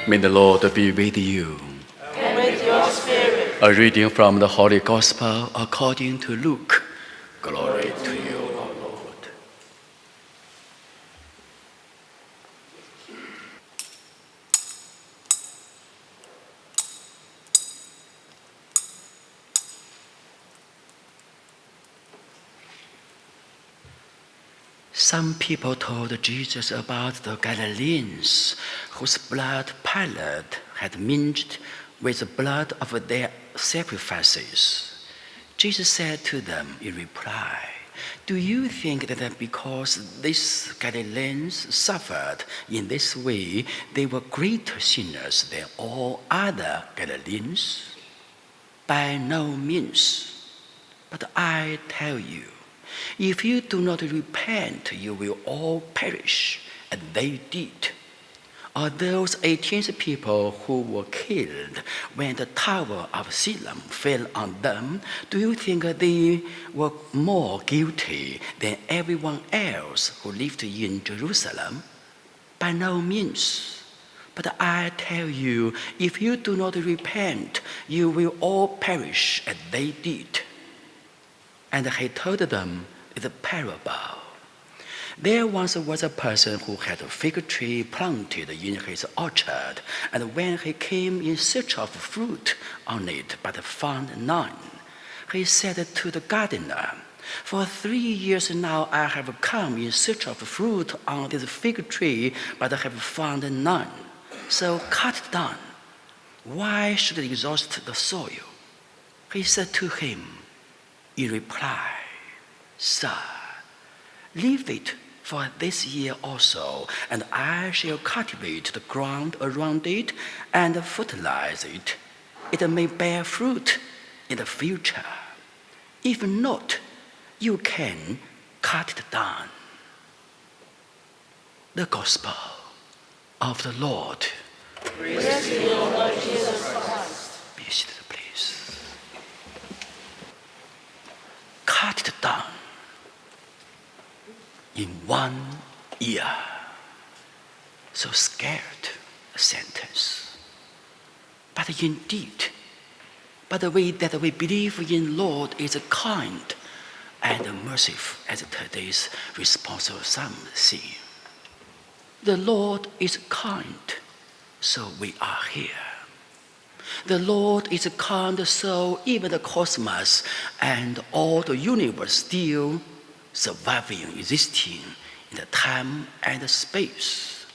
May the Lord be with you. And with your spirit. A reading from the Holy Gospel according to Luke. Glory to you, O Lord. Some people told Jesus about the Galileans whose blood Pilate had mingled with the blood of their sacrifices. Jesus said to them in reply, "Do you think that because these Galileans suffered in this way, they were greater sinners than all other Galileans? By no means. But I tell you, if you do not repent, you will all perish." And they did. Or those 18 people who were killed when the tower of Siloam fell on them, do you think they were more guilty than everyone else who lived in Jerusalem? By no means. But I tell you, if you do not repent, you will all perish, as they did. And he told them the parable. There once was a person who had a fig tree planted in his orchard, and when he came in search of fruit on it but found none, he said to the gardener, "For 3 years now I have come in search of fruit on this fig tree, but have found none. So cut it down. Why should it exhaust the soil?" He said to him in reply, "Sir, leave it for this year also, and I shall cultivate the ground around it and fertilize it. It may bear fruit in the future. If not, you can cut it down." The Gospel of the Lord. Praise to you, Lord Jesus Christ. Be seated, please. Cut it down in 1 year. So scared a sentence. But indeed, but the way that we believe in Lord is kind and merciful, as today's responsive psalm sing. The Lord is kind, so we are here. The Lord is kind, so even the cosmos and all the universe still surviving, existing in the time and the space.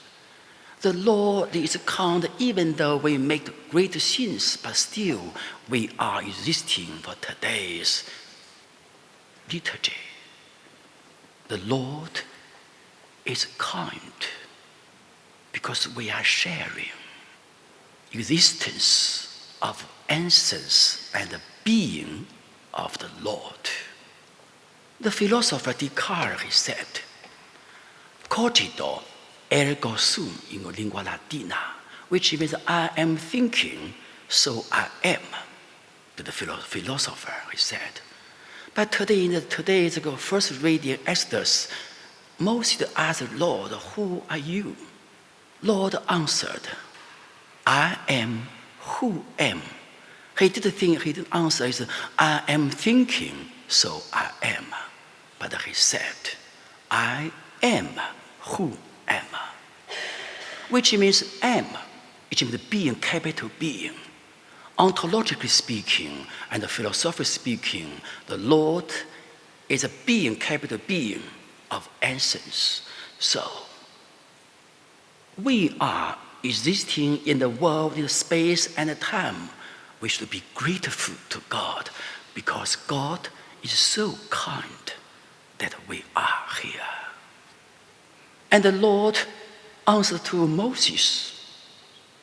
The Lord is kind even though we make great sins, but still we are existing for today's liturgy. The Lord is kind because we are sharing existence of essence and being of the Lord. The philosopher Descartes, he said, "Cogito ergo sum" in lingua latina, which means I am thinking, so I am. To the philosopher, he said. But today, in today's first reading, Exodus, Moses asked the Lord, "Who are you?" Lord answered, "I am who am." He didn't answer, is "I am thinking, so I am." But he said, "I am who am." Which means am, which means being, capital being. Ontologically speaking and philosophically speaking, the Lord is a being, capital being of essence. So, we are existing in the world, in space and time. We should be grateful to God because God is so kind that we are here. And the Lord answered to Moses,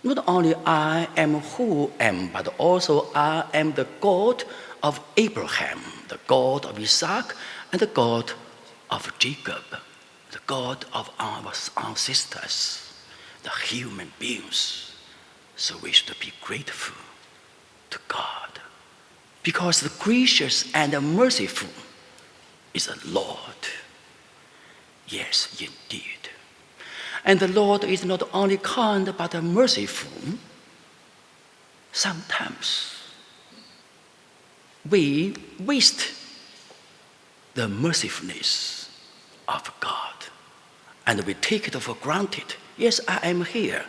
"Not only I am who am, but also I am the God of Abraham, the God of Isaac, and the God of Jacob, the God of our ancestors, the human beings." So we should be grateful to God because the gracious and the merciful is the Lord. Yes, indeed. And the Lord is not only kind but merciful. Sometimes we waste the mercifulness of God and we take it for granted. Yes, I am here.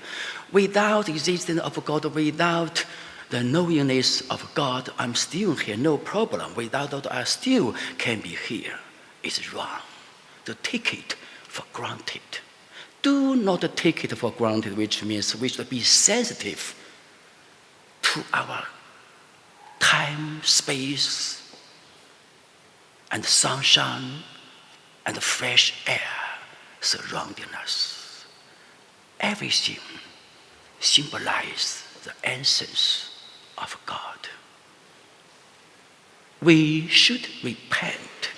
Without the existence of God, without the knowingness of God, I'm still here, no problem. Without that, I still can be here. It's wrong to take it for granted. Do not take it for granted, which means we should be sensitive to our time, space, and sunshine, and fresh air surrounding us. Everything symbolizes the essence of God. We should repent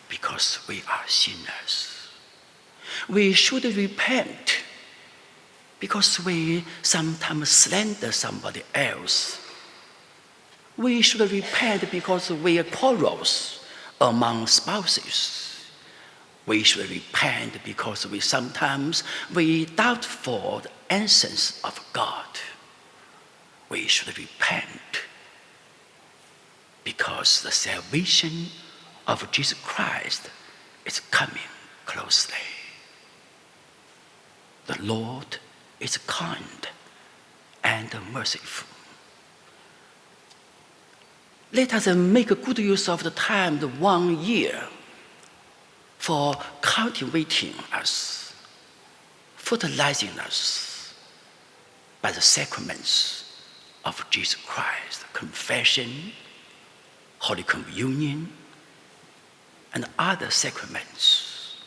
because we are sinners. We should repent because we sometimes slander somebody else. We should repent because we are quarrels among spouses. We should repent because we sometimes doubt for the essence of God. We should repent because the salvation of Jesus Christ is coming closely. The Lord is kind and merciful. Let us make good use of the time, the 1 year, for cultivating us, fertilizing us by the sacraments of Jesus Christ, confession, Holy Communion, and other sacraments.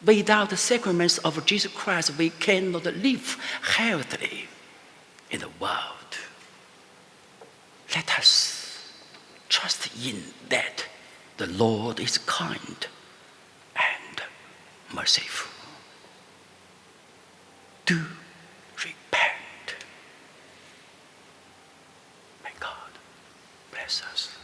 Without the sacraments of Jesus Christ, we cannot live healthily in the world. Let us trust in that the Lord is kind and merciful. Do repent. May God bless us.